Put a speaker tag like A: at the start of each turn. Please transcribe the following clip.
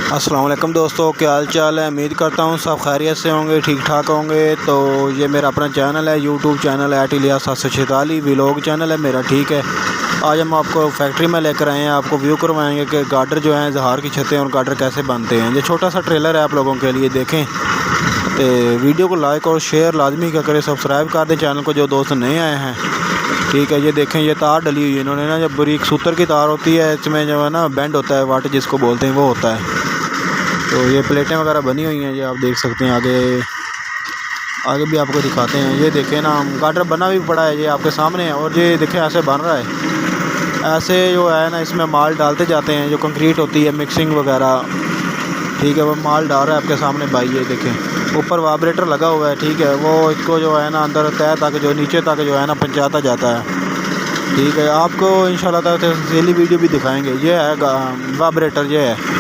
A: अस्सलाम वालेकुम दोस्तों, क्या हाल चाल है। उम्मीद करता हूँ सब खैरियत से होंगे, ठीक ठाक होंगे। तो ये मेरा अपना चैनल है, यूट्यूब चैनल है इलियास 746 व्लॉग चैनल है मेरा, ठीक है। आज हम आपको फैक्ट्री में लेकर आए हैं, आपको व्यू करवाएंगे कि गार्डर जो हैं इजहार की छतें और गार्डर कैसे बनते हैं। ये छोटा सा ट्रेलर है आप लोगों के लिए, देखें। तो वीडियो को लाइक और शेयर लाजमी क्या करें, सब्सक्राइब कर दें चैनल को जो दोस्त नए आए हैं, ठीक है। ये देखें, ये तार डली हुई है इन्होंने ना, जब बारीक सूतर की तार होती है इसमें जो है ना बेंड होता है, वाट जिसको बोलते हैं वो होता है। तो ये प्लेटें वगैरह बनी हुई हैं, ये आप देख सकते हैं। आगे भी आपको दिखाते हैं। ये देखें ना, गार्डर बना भी पड़ा है, ये आपके सामने है। और ये देखें ऐसे बन रहा है, ऐसे जो है ना इसमें माल डालते जाते हैं, जो कंक्रीट होती है मिक्सिंग वगैरह, ठीक है। वो माल डाल रहा है आपके सामने भाई, ये देखें। ऊपर वाइब्रेटर लगा हुआ है, ठीक है। वो इसको जो है ना अंदर तय तक, जो नीचे तक जो है ना पहुंचाता जाता है, ठीक है। आपको इंशाल्लाह तफसीली वीडियो भी दिखाएंगे। ये है वाइब्रेटर, ये है।